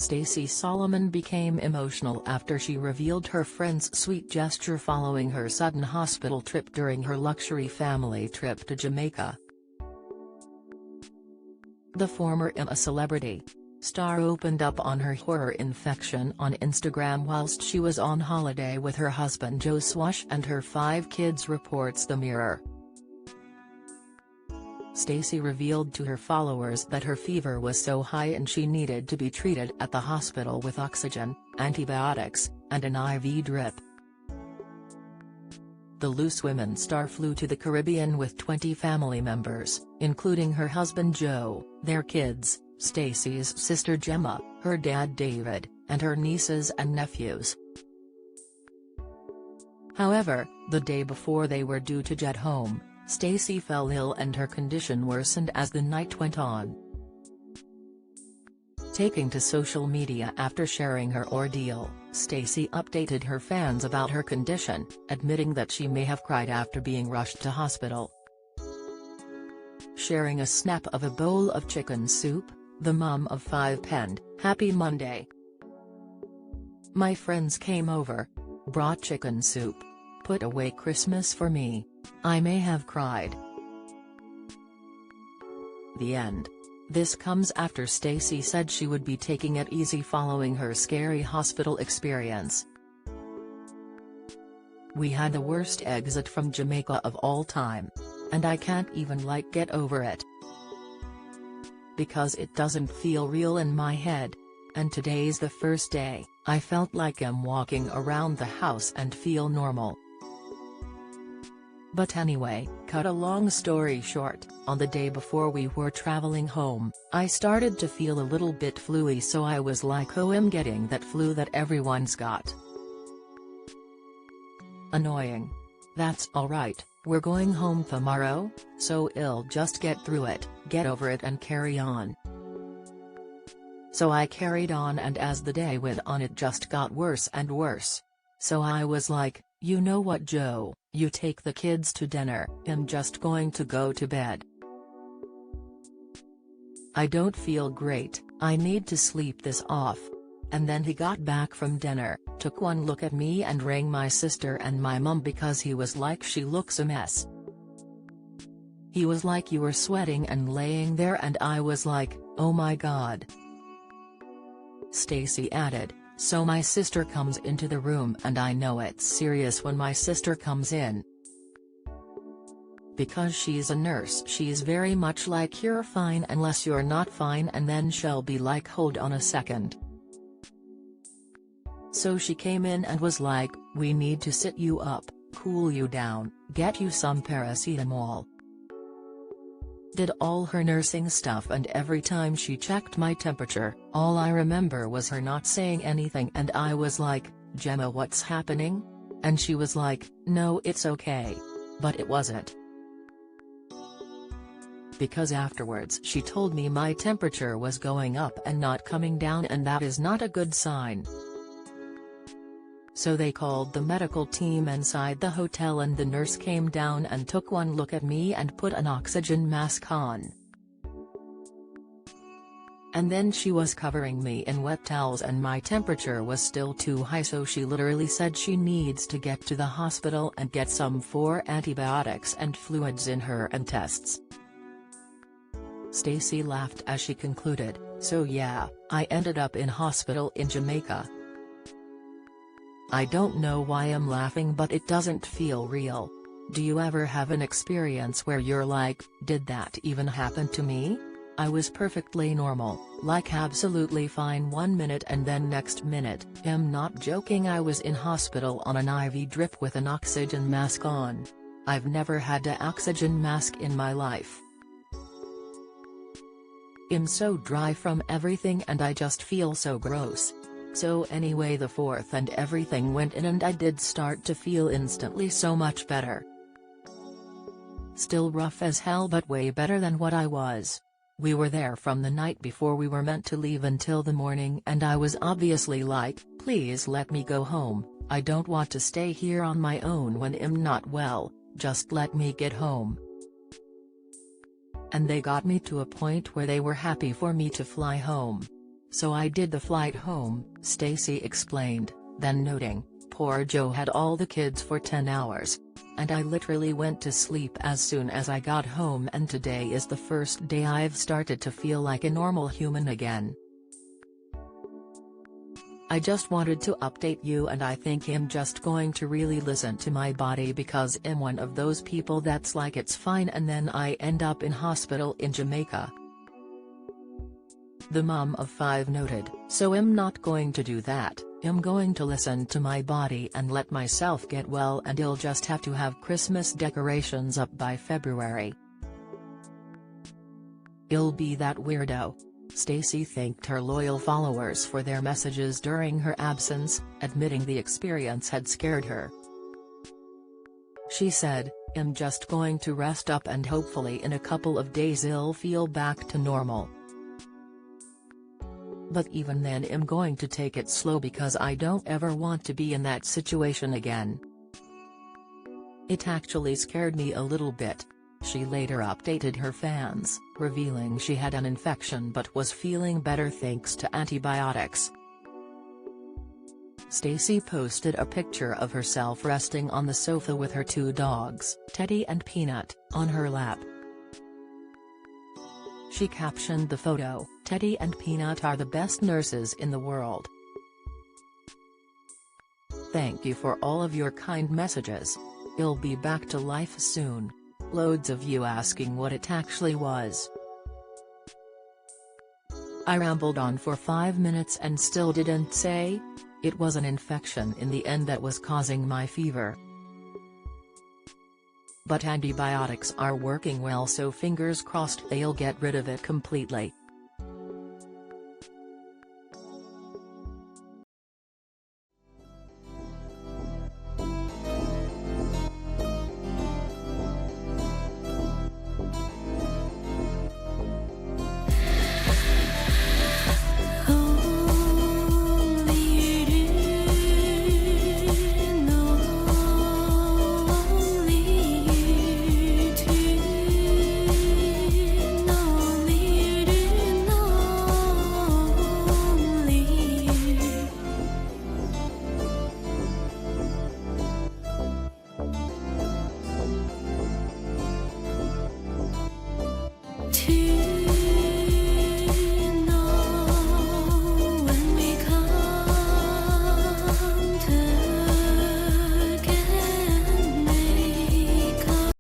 Stacey Solomon became emotional after she revealed her friend's sweet gesture following her sudden hospital trip during her luxury family trip to Jamaica. The former a celebrity star opened up on her horror infection on Instagram whilst she was on holiday with her husband Joe Swash and her 5 kids, reports The Mirror. Stacey revealed to her followers that her fever was so high and she needed to be treated at the hospital with oxygen, antibiotics, and an IV drip. The Loose Women star flew to the Caribbean with 20 family members, including her husband Joe, their kids, Stacey's sister Gemma, her dad David, and her nieces and nephews. However, the day before they were due to jet home, Stacey fell ill and her condition worsened as the night went on. Taking to social media after sharing her ordeal, Stacey updated her fans about her condition, admitting that she may have cried after being rushed to hospital. Sharing a snap of a bowl of chicken soup, the mum of 5 penned, "Happy Monday. My friends came over, brought chicken soup, put away Christmas for me. I may have cried." The end. This comes after Stacey said she would be taking it easy following her scary hospital experience. "We had the worst exit from Jamaica of all time. And I can't even get over it. Because it doesn't feel real in my head. And today's the first day I felt like I'm walking around the house and feel normal." But anyway, cut a long story short, on the day before we were traveling home, I started to feel a little bit flu-y, so I was like, "Oh, I'm getting that flu that everyone's got. Annoying. That's alright, we're going home tomorrow, so I'll just get through it, get over it and carry on." So I carried on, and as the day went on it just got worse and worse. So I was like, "You know what, Joe, you take the kids to dinner, I'm just going to go to bed. I don't feel great, I need to sleep this off." And then he got back from dinner, took one look at me and rang my sister and my mum because he was like, "She looks a mess." He was like, "You were sweating and laying there," and I was like, "Oh my God." Stacey added, "So my sister comes into the room and I know it's serious when my sister comes in. Because she's a nurse, she's very much like, you're fine unless you're not fine, and then she'll be like, hold on a second." So she came in and was like, "We need to sit you up, cool you down, get you some paracetamol." Did all her nursing stuff, and every time she checked my temperature, all I remember was her not saying anything, and I was like, "Gemma, what's happening?" And she was like, "No, it's okay." But it wasn't. Because afterwards she told me my temperature was going up and not coming down, and that is not a good sign. So they called the medical team inside the hotel, and the nurse came down and took one look at me and put an oxygen mask on. And then she was covering me in wet towels and my temperature was still too high, so she literally said she needs to get to the hospital and get some 4 antibiotics and fluids in her and tests. Stacey laughed as she concluded, "So yeah, I ended up in hospital in Jamaica. I don't know why I'm laughing, but it doesn't feel real. Do you ever have an experience where you're like, did that even happen to me? I was perfectly normal, like absolutely fine one minute and then next minute, I'm not joking, I was in hospital on an IV drip with an oxygen mask on. I've never had an oxygen mask in my life. I'm so dry from everything and I just feel so gross." So anyway, the 4th and everything went in and I did start to feel instantly so much better. Still rough as hell, but way better than what I was. We were there from the night before we were meant to leave until the morning, and I was obviously like, "Please let me go home, I don't want to stay here on my own when I'm not well, just let me get home." And they got me to a point where they were happy for me to fly home. so I did the flight home," Stacey explained, then noting, "Poor Joe had all the kids for 10 hours. And I literally went to sleep as soon as I got home, and today is the first day I've started to feel like a normal human again. I just wanted to update you, and I think I'm just going to really listen to my body because I'm one of those people that's like it's fine and then I end up in hospital in Jamaica." The mom of 5 noted, "So I'm not going to do that. I'm going to listen to my body and let myself get well, and I'll just have to have Christmas decorations up by February. I'll be that weirdo." Stacey thanked her loyal followers for their messages during her absence, admitting the experience had scared her. She said, "I'm just going to rest up and hopefully in a couple of days I'll feel back to normal. But even then I'm going to take it slow because I don't ever want to be in that situation again. It actually scared me a little bit." She later updated her fans, revealing she had an infection but was feeling better thanks to antibiotics. Stacey posted a picture of herself resting on the sofa with her 2 dogs, Teddy and Peanut, on her lap. She captioned the photo, "Teddy and Peanut are the best nurses in the world. Thank you for all of your kind messages. I'll be back to life soon. Loads of you asking what it actually was. I rambled on for 5 minutes and still didn't say. It was an infection in the end that was causing my fever. But antibiotics are working well, so fingers crossed they'll get rid of it completely."